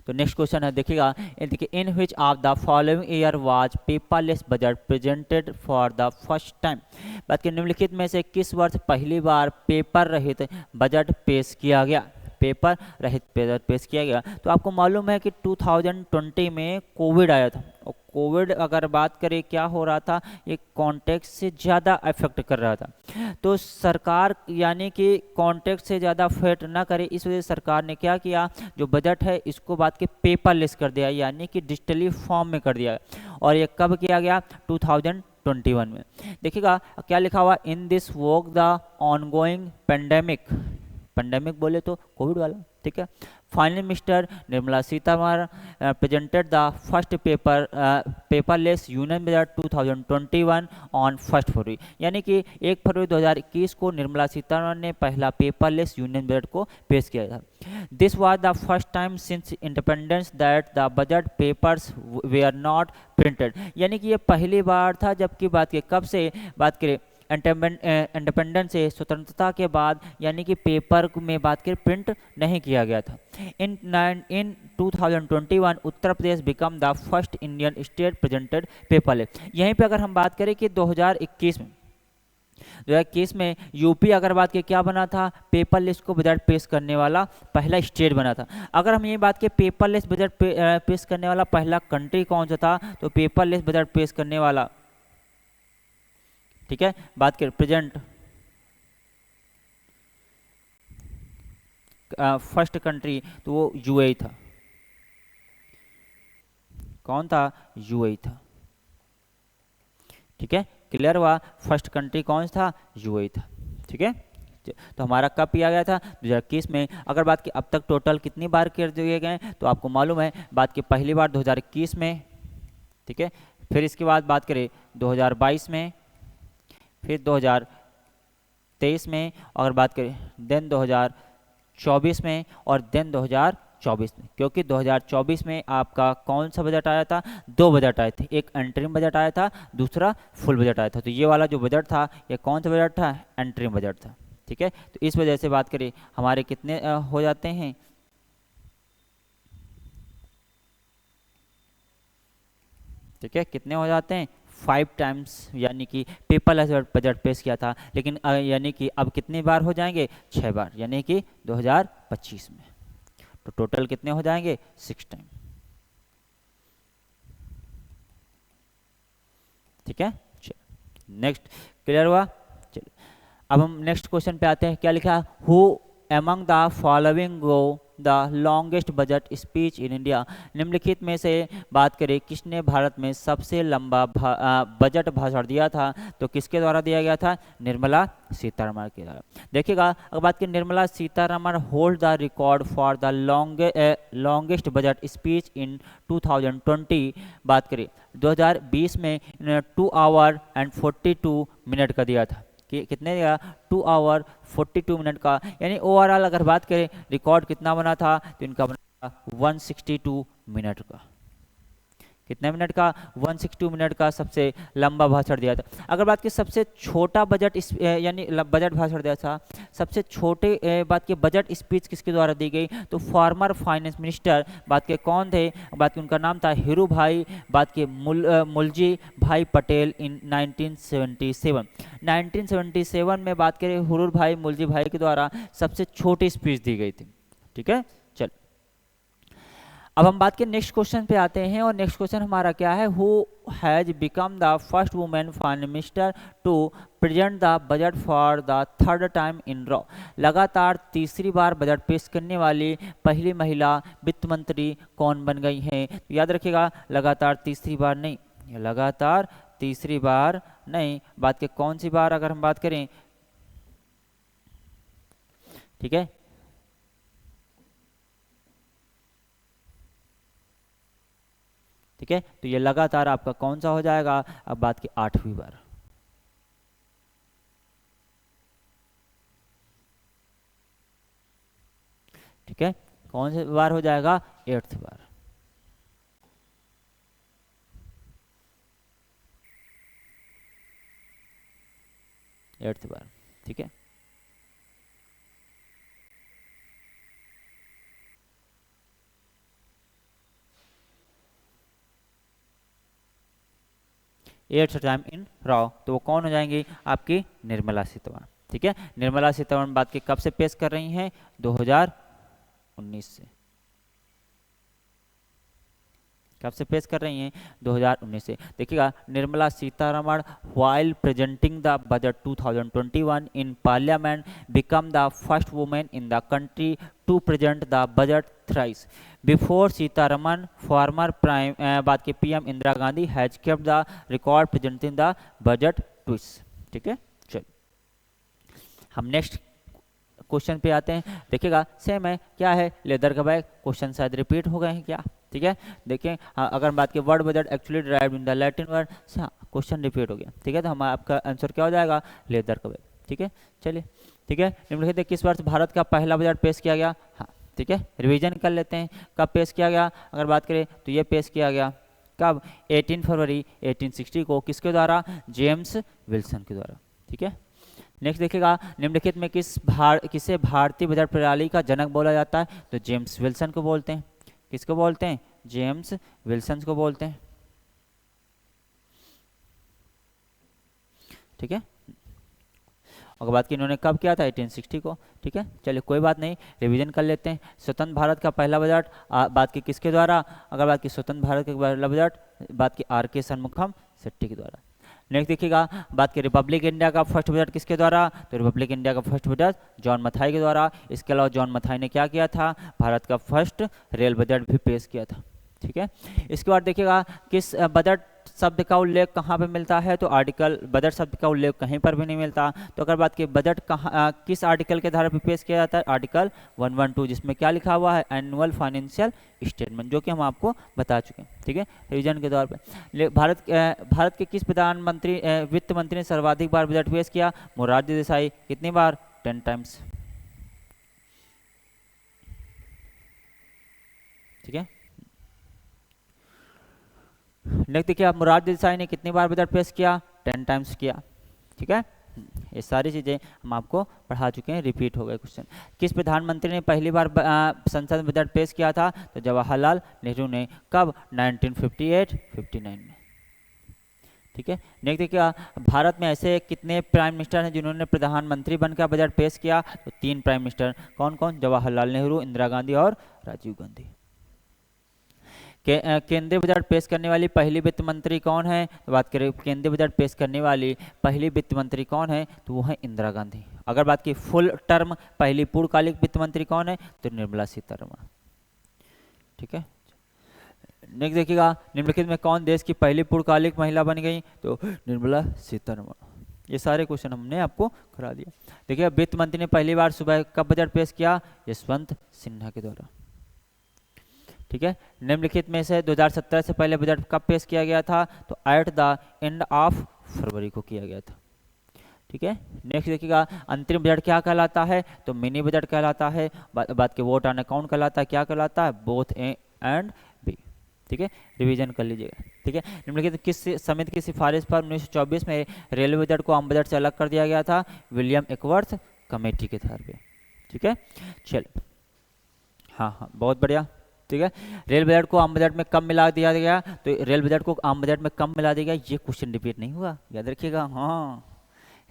तो नेक्स्ट क्वेश्चन है, देखिएगा in which of the following year was paperless budget presented for the first time. बात की निम्नलिखित में से किस वर्ष पहली बार पेपर रहित बजट पेश किया गया, पेपर रहित बजट पेश किया गया। तो आपको मालूम है कि 2020 में कोविड आया था, और कोविड अगर बात करें क्या हो रहा था, ये कॉन्टेक्ट से ज़्यादा अफेक्ट कर रहा था। तो सरकार यानी कि कॉन्टेक्ट से ज़्यादा अफेक्ट ना करे, इस वजह से सरकार ने क्या किया, जो बजट है इसको बात के पेपरलेस कर दिया, यानी कि डिजिटली फॉर्म में कर दिया। और ये कब किया गया, 2021 में। देखिएगा क्या लिखा हुआ, in this walk the ongoing pandemic, pandemic बोले तो कोविड वाला। ठीक है, finally mister Nirmala Sitharaman presented the first paperless union budget 2021 on 1 फरवरी। यानी कि 1 फरवरी 2021 को निर्मला सीतारमण ने पहला पेपरलेस यूनियन बजट को पेश किया था। This was the first time since independence that the budget papers were not printed. यानी कि ये पहली बार था जबकि बात की कब से, बात करें इंडिपेंडेंस से स्वतंत्रता के बाद, यानी कि पेपर में बात करें प्रिंट नहीं किया गया था। In 2021 Uttar Pradesh become the first Indian state presented paperless. यहीं पे अगर हम बात करें कि 2021 में यूपी अगर बात की क्या बना था, पेपरलेस को बजट पेश करने वाला पहला स्टेट बना था। अगर हम ये बात की पेपरलेस बजट पेश करने वाला पहला कंट्री कौन सा था, तो पेपरलेस बजट पेश करने वाला, ठीक है, बात करें प्रेजेंट फर्स्ट कंट्री, तो वो यूएई था। कौन था, यूएई था। ठीक है, क्लियर हुआ, फर्स्ट कंट्री कौन था, यूएई था। ठीक है, तो हमारा कब किया गया था, 2021 में। अगर बात की अब तक टोटल कितनी बार कर दिए गए, तो आपको मालूम है, बात की पहली बार 2021 में, ठीक है, फिर इसके बाद बात करें 2022 में, फिर 2023 में, और बात करें देन 2024 में, और देन 2024 में। क्योंकि 2024 में आपका कौन सा बजट आया था, दो बजट आए थे, एक एंटरिम बजट आया था, दूसरा फुल बजट आया था। तो ये वाला जो बजट था, ये कौन सा बजट था, एंटरिम बजट था। ठीक है, तो इस वजह से बात करें हमारे कितने हो जाते हैं, ठीक है, कितने हो जाते हैं, 5 टाइम्स, यानी कि पेपरलेस बजट पेश किया था। लेकिन यानी कि अब कितनी बार हो जाएंगे, 6 बार, यानी कि 2025 में। तो टोटल कितने हो जाएंगे, 6 टाइम। ठीक है, नेक्स्ट क्लियर हुआ। चलिए अब हम नेक्स्ट क्वेश्चन पे आते हैं। क्या लिखा, who among the following go the longest budget speech in India. निम्नलिखित में से बात करें किसने भारत में सबसे लंबा बजट भाषण दिया था, तो किसके द्वारा दिया गया था, निर्मला सीतारमण के द्वारा। देखिएगा, अगर बात करें Nirmala Sitharaman hold the record for the longest budget speech in 2020। बात करें 2020 में 2 आवर एंड 42 मिनट का दिया था। कि कितने दिया, 2 आवर 42 मिनट का। यानी ओवरऑल अगर बात करें रिकॉर्ड कितना बना था, तो इनका बना था 162 मिनट का। कितने मिनट का, 162 मिनट का सबसे लंबा भाषण दिया था। अगर बात की सबसे छोटा बजट यानी बजट भाषण दिया था, सबसे छोटे बात की बजट स्पीच किसके द्वारा दी गई, तो फॉर्मर फाइनेंस मिनिस्टर बात के कौन थे, बात की उनका नाम था हीरू भाई, बात के मुलजी भाई पटेल इन 1977 में बात करें हीरू भाई मुलजी भाई के द्वारा सबसे छोटी स्पीच दी गई थी। ठीक है, चल अब हम बात के नेक्स्ट क्वेश्चन पे आते हैं। और नेक्स्ट क्वेश्चन हमारा क्या है, who has become the first women finance minister to present the budget for the third time in row. लगातार तीसरी बार बजट पेश करने वाली पहली महिला वित्त मंत्री कौन बन गई हैं, तो याद रखिएगा लगातार तीसरी बार नहीं, लगातार तीसरी बार नहीं, बात के कौन सी बार अगर हम बात करें, ठीक है, ठीक है, तो ये लगातार आपका कौन सा हो जाएगा, अब बात की 8वीं बार। ठीक है, कौन सी बार हो जाएगा, 8th बार। एट्थ बार। ठीक है, एट्थ टाइम इन रॉ, तो वो कौन हो जाएंगी, आपकी निर्मला सीतारमण। ठीक है, निर्मला सीतारमण बात की कब से पेश कर रही हैं, 2019 से। कब से पेश कर रही हैं, 2019 से। देखिएगा, Nirmala Sitharaman while presenting the budget 2021 in parliament become the first women in the country to present the budget thrice before Sitharaman former prime बात के PM Indira Gandhi has kept the record presenting the budget twice. ठीक है, चलिए हम नेक्स्ट क्वेश्चन पे आते हैं। देखिएगा सेम है, क्या है, लेदर का बैग। क्वेश्चन शायद रिपीट हो गए हैं क्या, ठीक है, देखिए अगर बात की word budget actually derived in the Latin word, question repeat हो गया। ठीक है, तो हमारा आपका आंसर क्या हो जाएगा, लेदर का बैग। ठीक है, चलिए, ठीक है, निम्नलिखित किस वर्ष भारत का पहला बजट पेश किया गया, हाँ ठीक है, रिवीजन कर लेते हैं, कब पेश किया गया। अगर बात करें तो ये पेश किया गया कब, 18 फरवरी 1860 को, किसके द्वारा, जेम्स विल्सन के द्वारा। ठीक है। नेक्स्ट देखिएगा, निम्नलिखित में किसे भारतीय बजट प्रणाली का जनक बोला जाता है? तो जेम्स विल्सन को बोलते हैं। किसको बोलते हैं? जेम्स विल्सन को बोलते हैं। ठीक है। अगर बात की इन्होंने कब किया था? 1860 को। ठीक है, चलिए कोई बात नहीं, रिवीजन कर लेते हैं। स्वतंत्र भारत का पहला बजट बात की किसके द्वारा? अगर बात की स्वतंत्र भारत का पहला बजट, बात की आर.के. शनमुखम शेट्टी के द्वारा। नेक्स्ट देखिएगा, बात की रिपब्लिक इंडिया का फर्स्ट बजट किसके द्वारा? तो रिपब्लिक इंडिया का फर्स्ट बजट जॉन मथाई के द्वारा। इसके अलावा जॉन मथाई ने क्या किया था? भारत का फर्स्ट रेल बजट भी पेश किया था। ठीक है। इसके बाद देखिएगा, किस बजट शब्द का उल्लेख कहाँ पे मिलता है? तो आर्टिकल, बजट शब्द का उल्लेख कहीं पर भी नहीं मिलता। तो अगर बात की बजट कहाँ किस आर्टिकल के आधार पर पेश किया जाता है? आर्टिकल 112, जिसमें क्या लिखा हुआ है? एनुअल फाइनेंशियल स्टेटमेंट, जो कि हम आपको बता चुके हैं। ठीक है, रिवीजन के तौर पर। भारत के किस प्रधानमंत्री वित्त मंत्री ने सर्वाधिक बार बजट पेश किया? मोरारजी देसाई। कितनी बार? 10 टाइम्स। ठीक है। नेक्स्ट देखिए, आप मोरारजी देसाई ने कितनी बार बजट पेश किया? 10 टाइम्स किया। ठीक है, ये सारी चीज़ें हम आपको पढ़ा चुके हैं, रिपीट हो गए क्वेश्चन। किस प्रधानमंत्री ने पहली बार संसद में बजट पेश किया था? तो जवाहरलाल नेहरू ने। कब? 1958-59 में। ठीक है। नेक्स्ट देखिए, भारत में ऐसे कितने प्राइम मिनिस्टर हैं जिन्होंने प्रधानमंत्री बनकर बजट पेश किया? तो 3 प्राइम मिनिस्टर। कौन कौन? जवाहरलाल नेहरू, इंदिरा गांधी और राजीव गांधी। केंद्रीय बजट पेश करने वाली पहली वित्त मंत्री कौन है? तो बात करें केंद्रीय बजट पेश करने वाली पहली वित्त मंत्री कौन है? तो वो है इंदिरा गांधी। अगर बात की फुल टर्म पहली पूर्णकालिक वित्त मंत्री कौन है? तो निर्मला सीतारमण। ठीक है। नेक्स्ट देखिएगा, निम्नलिखित में कौन देश की पहली पूर्णकालिक महिला बन गई? तो निर्मला सीतारमण। ये सारे क्वेश्चन हमने आपको करा दिया। देखिए, वित्त मंत्री ने पहली बार सुबह कब बजट पेश किया? यशवंत सिन्हा के द्वारा। ठीक है। निम्नलिखित में से 2017 से पहले बजट कब पेश किया गया था? तो at the end of February को किया गया था। ठीक है। नेक्स्ट देखिएगा, अंतरिम बजट क्या कहलाता है? तो मिनी बजट कहलाता है। बात के वोट ऑन अकाउंट कहलाता है। क्या कहलाता है? Both A and B. ठीक है, रिवीजन कर लीजिएगा। ठीक है। निम्नलिखित किस समिति की सिफारिश पर 1924 में रेलवे बजट को आम बजट से अलग कर दिया गया था? विलियम एकवर्थ कमेटी के आधार पे। ठीक है, चलिए, हाँ, बहुत बढ़िया। ठीक है। रेल बजट को आम बजट में कब मिला दिया गया? तो रेल बजट को आम बजट में कब मिला दिया गया? ये क्वेश्चन रिपीट नहीं हुआ, याद रखिएगा। हाँ,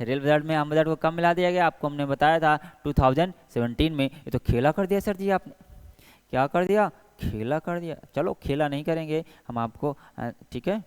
रेल बजट में आम बजट को कब मिला दिया गया? आपको हमने बताया था 2017 में। ये तो खेला कर दिया सर जी आपने। क्या कर दिया? खेला कर दिया। चलो, खेला नहीं करेंगे हम आपको। ठीक है।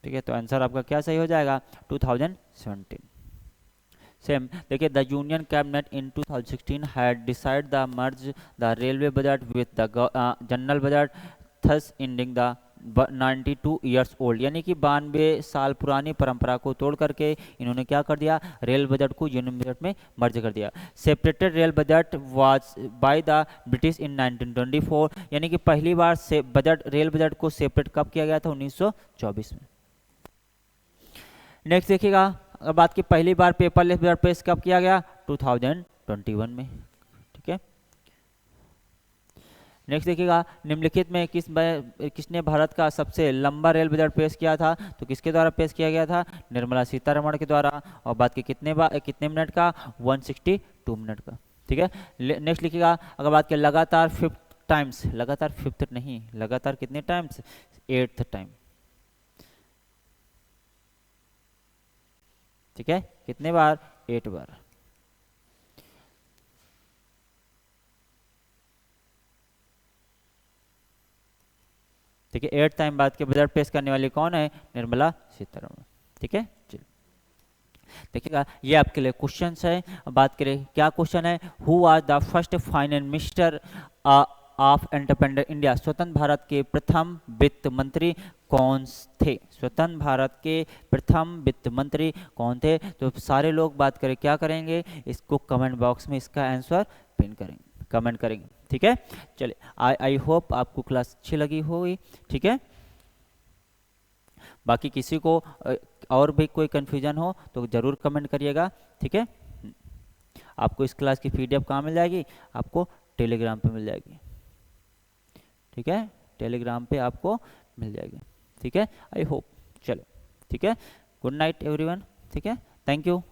ठीक है, तो आंसर आपका क्या सही हो जाएगा? 2017। सेम देखिए, the union cabinet in 2016 had decide the merge the railway budget with the general budget, thus ending the 92 years old. यानी कि 92 साल पुरानी परंपरा को तोड़ करके इन्होंने क्या कर दिया? रेल बजट को यूनियन बजट में मर्ज कर दिया। Separated rail budget was by the British in 1924। यानी कि पहली बार से बजट, रेल बजट को सेपरेट कब किया गया था? 1924 में। नेक्स्ट देखिएगा, अगर बात की पहली बार पेपरलेस बजट पेश कब किया गया? 2021 में। ठीक है। नेक्स्ट देखिएगा, निम्नलिखित में किसने भारत का सबसे लंबा रेल बजट पेश किया था? तो किसके द्वारा पेश किया गया था? निर्मला सीतारमण के द्वारा। और बात की कितने मिनट का? 162 मिनट का। ठीक है। नेक्स्ट लिखिएगा, अगर बात की लगातार 5th टाइम्स, लगातार 5th नहीं, लगातार कितने टाइम्स? 8th time. ठीक है, कितने बार? 8 बार। ठीक है, 8 टाइम बाद के बजट पेश करने वाली कौन है? निर्मला सीतारमण। ठीक है, चलिए देखिएगा, ये आपके लिए क्वेश्चन है। बात करें क्या क्वेश्चन है? Who was the first finance minister of independent India, स्वतंत्र भारत के प्रथम वित्त मंत्री कौन थे? स्वतंत्र भारत के प्रथम वित्त मंत्री कौन थे? तो सारे लोग बात करें क्या करेंगे, इसको कमेंट बॉक्स में इसका आंसर पिन करेंगे, कमेंट करेंगे, ठीक है। चलिए, आई होप आपको क्लास अच्छी लगी होगी, ठीक है। बाकी किसी को और भी कोई कन्फ्यूजन हो तो ज़रूर कमेंट करिएगा, ठीक है। आपको इस क्लास की पीडीएफ कहाँ मिल जाएगी? आपको टेलीग्राम पे मिल जाएगी, ठीक है, टेलीग्राम पे आपको मिल जाएगी, ठीक है। आई होप, चलो ठीक है, गुड नाइट एवरीवन, ठीक है, थैंक यू।